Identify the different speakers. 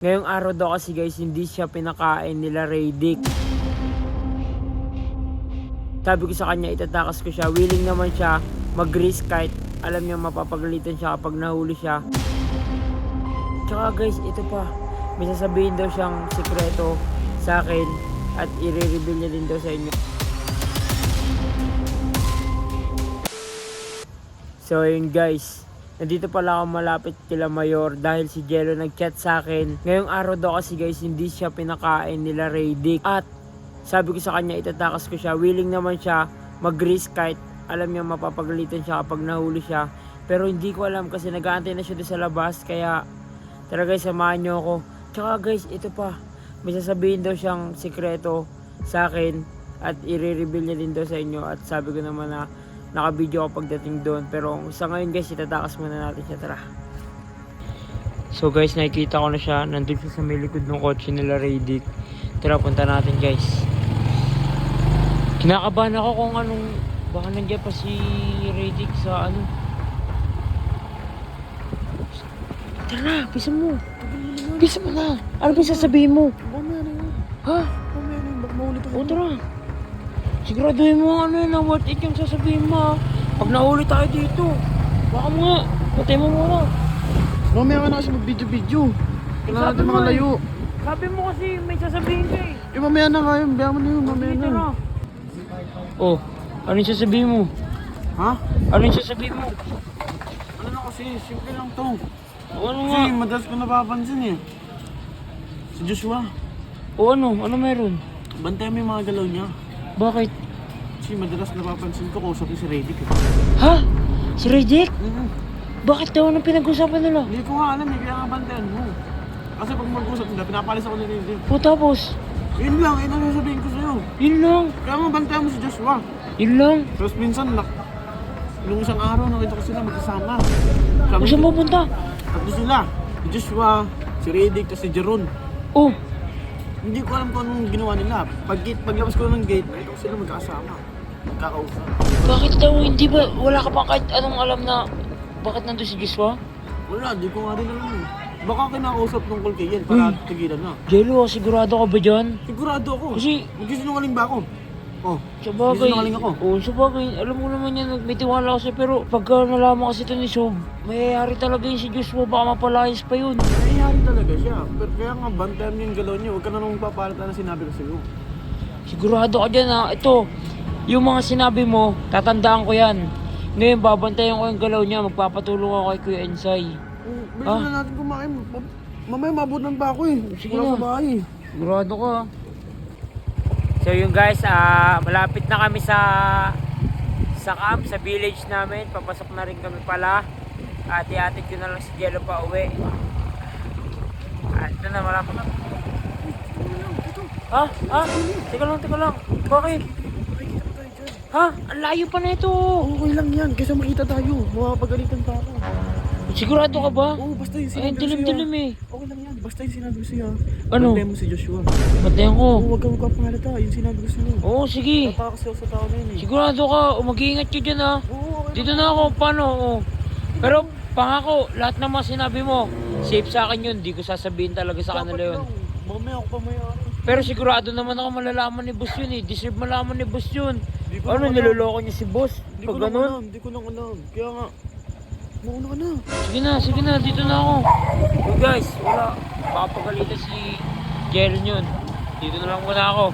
Speaker 1: Ngayong araw daw kasi guys, hindi siya pinakain nila Radic. Sabi ko sa kanya, itatakas ko siya. Willing naman siya mag-risk kahit alam niya mapapagalitan siya kapag nahuli siya. Tsaka guys, ito pa. May sasabihin daw siyang sikreto sa akin at i-reveal niya din daw sa inyo. So yun guys, nandito pala ako malapit kila Mayor dahil si Jello nag-chat sa akin. Ngayong araw daw kasi guys, hindi siya pinakain nila Radic. At sabi ko sa kanya, itatakas ko siya. Willing naman siya mag-risk kahit alam niya mapapagalitan siya kapag nahuli siya. Pero hindi ko alam kasi nag-aantay na siya doon sa labas. Kaya tara guys, samahan niyo ako. Tsaka guys, ito pa. May sasabihin daw siyang sikreto sa akin at i-reveal niya din daw sa inyo. At sabi ko naman na naka-video ako pagdating doon. Pero sa ngayon guys, itatakas muna natin siya. Tara. So guys, nakikita ko na siya. Nandun siya sa may likod ng kotse nila Radic. Tara, punta natin guys. Kinakabahan ako kung anong, baka nandiyan pa si Radic sa ano. Tara, bisa mo. Bisa mo na. Ano ba sasabihin mo?
Speaker 2: Mamaya na yun.
Speaker 1: Ha?
Speaker 2: Mamaya na yun. Baka maulit ako.
Speaker 1: O tara. Siguraduhin mo ano yun, worth it yung sasabihin mo. Pag nahuli tayo dito, baka mo nga, patay mo muna.
Speaker 2: Mamaya ka na kasi mag-video-video. Kailangan natin mga layo.
Speaker 1: Sabi mo kasi may sasabihin ka eh.
Speaker 2: Eh mamaya na nga yun. Biya mo na yun. Mamaya
Speaker 1: Dito
Speaker 2: na.
Speaker 1: na. Oh, ano yung sasabihin mo?
Speaker 2: Ha?
Speaker 1: Ano yung sasabihin mo?
Speaker 2: Ano na kasi? Simple lang to.
Speaker 1: O ano nga?
Speaker 2: Kasi madalas ko napapansin eh. Si Joshua.
Speaker 1: O ano? Ano meron?
Speaker 2: Bantayan mo yung mga galaw niya.
Speaker 1: Bakit?
Speaker 2: Kasi madalas napapansin ko kausap niya si Radic eh.
Speaker 1: Ha? Si Radic?
Speaker 2: Mm-hmm.
Speaker 1: Bakit daw? Anong pinag-usapan nila?
Speaker 2: Hindi ko nga alam eh. Kaya nga bantayan mo. Kasi pag mag-usap nila, pinapalis ako ni Radic.
Speaker 1: O tapos?
Speaker 2: Yun lang. Yun ang sasabihin ko sa'yo.
Speaker 1: Yun lang.
Speaker 2: Kaya nga bantayan mo si Joshua.
Speaker 1: Yun lang.
Speaker 2: Tapos minsan, nung isang araw, nakita ko sila magkasama. Sabi
Speaker 1: Saan
Speaker 2: ko,
Speaker 1: mapunta?
Speaker 2: tatlo sila. Si Joshua, si Radic, tapos si Jeron.
Speaker 1: Oh,
Speaker 2: Hindi ko alam kung anong ginawa nila. Paglabas ko ng gate, nakita ko sila magkakasama. Magkakausap.
Speaker 1: bakit daw? Hindi ba? Wala ka bang kahit anong alam na bakit nandun si Joshua?
Speaker 2: Wala, di ko nga rin alam eh. Baka kinakausap tungkol kay Yen para tigilan na.
Speaker 1: Jello, sigurado ka ba dyan?
Speaker 2: Sigurado ako.
Speaker 1: Kasi,
Speaker 2: Magsisinungaling ba ako? Oh,
Speaker 1: sabagay.
Speaker 2: Sinungaling ako.
Speaker 1: Oo, sabagay. Alam mo naman yan, may tiwala kasi. Pero pagka nalaman kasi ito ni Sob, mayayari talaga yun si Joshua. Baka mapalayas pa yun.
Speaker 2: nangyayari talaga siya. Pero kaya nga, bantayan mo yung galaw niya. Huwag ka na nung papalata na sinabi ko sa'yo.
Speaker 1: Sigurado ka dyan ha. Ito, yung mga sinabi mo, tatandaan ko yan. Ngayon, babantayan ko yung galaw niya. Magpapatulong ako kay Kuya Ensay.
Speaker 2: Bilisan na natin kumain. Mamaya mabutan pa ako eh.
Speaker 1: Sige na.
Speaker 2: Wala sa bahay eh.
Speaker 1: Sigurado ka. So yun guys, malapit na kami sa camp, sa village namin. Papasok na rin kami pala. At iatid ko na lang si Jello pa uwi. Ito na, malapit na. Ha? Ha? Teka lang. Bakit? Ha? Ang layo pa na ito.
Speaker 2: Okay lang yan. Kaysa makita tayo. Makapagalitan pa ako.
Speaker 1: Sigurado ka ba?
Speaker 2: Oo, basta yung
Speaker 1: Ay,
Speaker 2: sinabi ko sa'yo.
Speaker 1: dilim-dilim eh.
Speaker 2: Okay lang yan. Basta yung sinabi ko sa'yo.
Speaker 1: Ano?
Speaker 2: Bantayan mo si Joshua.
Speaker 1: Batayan ko.
Speaker 2: Oo, huwag kang magpapangalata. Yung sinabi ko sa'yo.
Speaker 1: Oo, sige.
Speaker 2: Tatakas ako sa tao na yun eh.
Speaker 1: Sigurado ka. Mag-iingat ka dyan ha.
Speaker 2: Oo, okay.
Speaker 1: Dito na ako, paano? Oo. Pero pangako, lahat ng mga sinabi mo, safe sa akin yun. Di ko sasabihin talaga sa kanila yun.
Speaker 2: Mamaya ako pa mayari.
Speaker 1: Pero sigurado naman ako malalaman ni boss yun eh. Deserve malaman ni boss yun.
Speaker 2: Di ko
Speaker 1: Ano,
Speaker 2: lang alam.
Speaker 1: niloloko niya si boss?
Speaker 2: Di ko
Speaker 1: Pag
Speaker 2: lang
Speaker 1: ganun?
Speaker 2: alam. Di ko lang alam. Kaya nga, mauna ka na.
Speaker 1: Sige na, dito na ako. So guys, wala. Baka pagalitan si Jelen yun. Dito na lang muna ako.